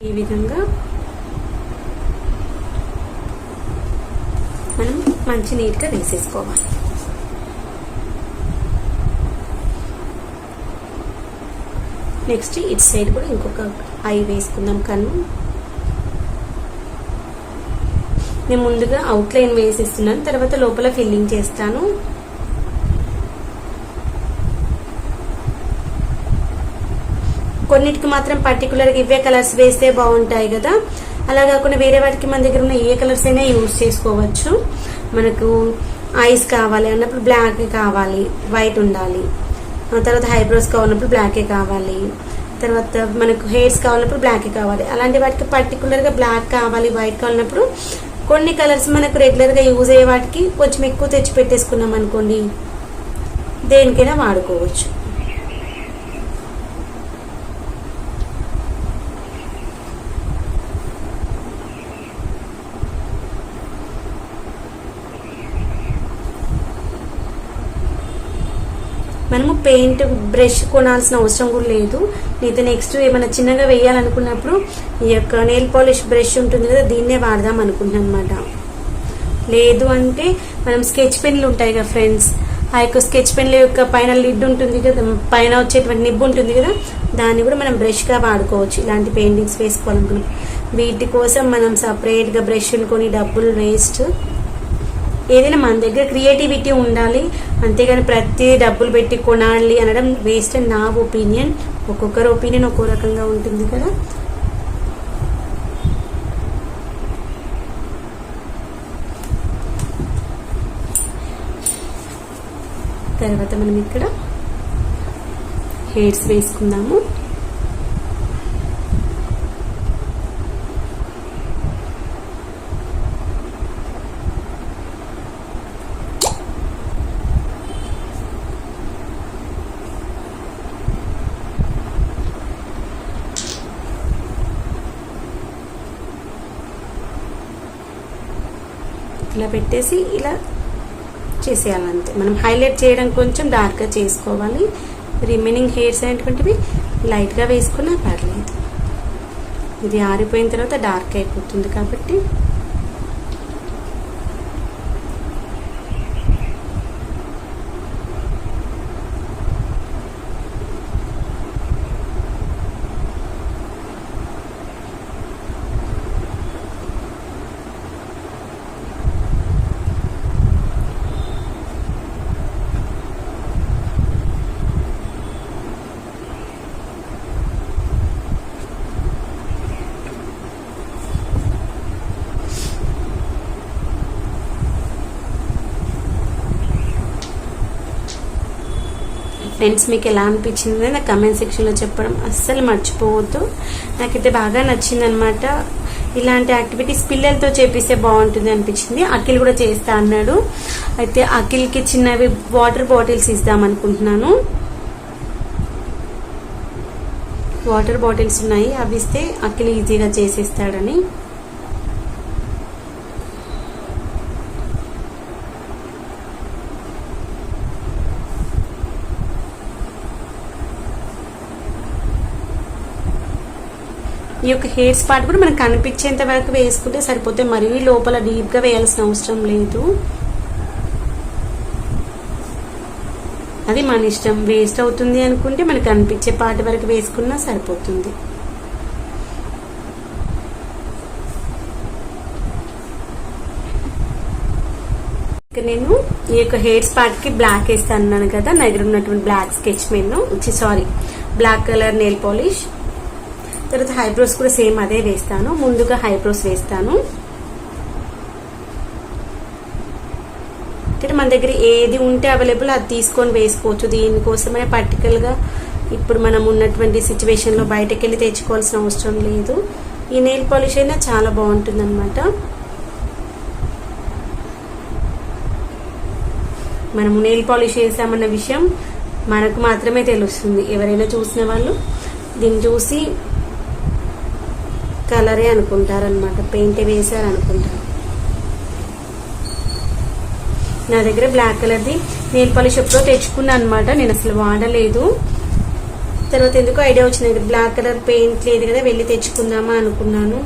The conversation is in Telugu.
ఈ విధంగా మనం మంచి నీట్గా వేసేసుకోవాలి. నెక్స్ట్ ఇటు సైడ్ కూడా ఇంకొక ఐ వేసుకుందాం. కన్ను నేను ముందుగా అవుట్లైన్ వేసేస్తున్నాను, తర్వాత లోపల ఫిల్లింగ్ చేస్తాను. కొన్నిటికి మాత్రం పర్టికులర్గా ఇవే కలర్స్ వేస్తే బాగుంటాయి కదా, అలా కాకుండా వేరే వాటికి మన దగ్గర ఉన్న ఏ కలర్స్ అయినా యూజ్ చేసుకోవచ్చు. మనకు ఐస్ కావాలి అన్నప్పుడు బ్లాక్ కావాలి, వైట్ ఉండాలి. తర్వాత హైబ్రోస్ కావాలన్నప్పుడు బ్లాకే కావాలి, తర్వాత మనకు హెయిర్స్ కావాలన్నప్పుడు బ్లాకే కావాలి. అలాంటి వాటికి పర్టికులర్గా బ్లాక్ కావాలి, వైట్ కావాలన్నప్పుడు కొన్ని కలర్స్ మనకు రెగ్యులర్గా యూజ్ అయ్యే వాటికి కొంచెం ఎక్కువ తెచ్చి పెట్టేసుకున్నాం అనుకోండి, దేనికైనా వాడుకోవచ్చు. మనము పెయింట్ బ్రష్ కొనాల్సిన అవసరం కూడా లేదు. అయితే నెక్స్ట్ ఏమైనా చిన్నగా వేయాలనుకున్నప్పుడు ఈ యొక్క నెయిల్ పాలిష్ బ్రష్ ఉంటుంది కదా, దీన్నే వాడదాం అనుకుంటున్నాను అనమాట. లేదు అంటే మనం స్కెచ్ పెన్లు ఉంటాయి కదా ఫ్రెండ్స్, ఆ యొక్క స్కెచ్ పెన్ల యొక్క పైన లిడ్ ఉంటుంది కదా, పైన వచ్చేటువంటి నిబ్బు ఉంటుంది కదా, దాన్ని కూడా మనం బ్రష్గా వాడుకోవచ్చు. ఇలాంటి పెయింటింగ్స్ వేసుకోవాలనుకున్నాం. వీటి కోసం మనం సపరేట్గా బ్రష్లు కొని డబ్బులు వేస్ట్. ఏదైనా మన దగ్గర క్రియేటివిటీ ఉండాలి, అంతేగాని ప్రతి డబ్బులు పెట్టి కొనాలి అనడం వేస్ట్ అని నా ఒపీనియన్. ఒక్కొక్కరి ఒపీనియన్ ఒక్కో రకంగా ఉంటుంది కదా. తర్వాత మనం ఇక్కడ హెయిర్స్ వేసుకుందాము. ఇలా పెట్టేసి ఇలా చేసేయాలంతే. మనం హైలైట్ చేయడం కొంచెం డార్క్గా చేసుకోవాలి. రిమైనింగ్ హెయిర్స్ అనేటువంటివి లైట్గా వేసుకున్నా పర్లేదు. ఇది ఆరిపోయిన తర్వాత డార్క్ అయిపోతుంది కాబట్టి ఫ్రెండ్స్ మీకు ఎలా అనిపించింది నా కమెంట్ సెక్షన్లో చెప్పడం అస్సలు మర్చిపోవద్దు. నాకైతే బాగా నచ్చింది అనమాట. ఇలాంటి యాక్టివిటీస్ పిల్లలతో చేపిస్తే బాగుంటుంది అనిపించింది. అఖిల్ కూడా చేస్తా అన్నాడు. అయితే అఖిల్కి చిన్నవి వాటర్ బాటిల్స్ ఇద్దాం అనుకుంటున్నాను. వాటర్ బాటిల్స్ ఉన్నాయి, అవి ఇస్తే అఖిల్ ఈజీగా చేసేస్తాడని. ఈ యొక్క హెయిర్స్ పార్ట్ కూడా మనకు కనిపించేంత వరకు వేసుకుంటే సరిపోతే, మరీ లోపల డీప్గా వేయాల్సిన అవసరం లేదు. అది మన ఇష్టం. వేస్ట్ అవుతుంది అనుకుంటే మనకు కనిపించే పార్ట్ వరకు వేసుకున్నా సరిపోతుంది. నేను ఈ యొక్క హెయిర్స్ పార్ట్ కి బ్లాక్ వేస్తా అన్నాను కదా, నా దగ్గర ఉన్నటువంటి black sketch pen, black colour nail polish. తర్వాత హైబ్రోస్ కూడా సేమ్ అదే వేస్తాను. ముందుగా హైబ్రోస్ వేస్తాను. ఇక్కడ మన దగ్గర ఏది ఉంటే అవైలబుల్ అది తీసుకొని వేసుకోవచ్చు. దీనికోసమే పర్టికులర్గా ఇప్పుడు మనం ఉన్నటువంటి సిచ్యువేషన్లో బయటకు వెళ్ళి తెచ్చుకోవాల్సిన అవసరం లేదు. ఈ నెయిల్ పాలిష్ అయినా చాలా బాగుంటుంది అనమాట. మనము నెయిల్ పాలిష్ వేసామన్న విషయం మనకు మాత్రమే తెలుస్తుంది. ఎవరైనా చూసిన వాళ్ళు దీన్ని చూసి కలరే అనుకుంటారనమాట, పెయింట్ వేసారనుకుంటారు. నా దగ్గర బ్లాక్ కలర్ది నెయిల్ పాలిష్ ఎప్పుడో తెచ్చుకున్నా అనమాట. నేను అసలు వాడలేదు. తర్వాత ఎందుకో ఐడియా వచ్చింది, బ్లాక్ కలర్ పెయింట్ లేదు కదా, వెళ్ళి తెచ్చుకుందామా అనుకున్నాను.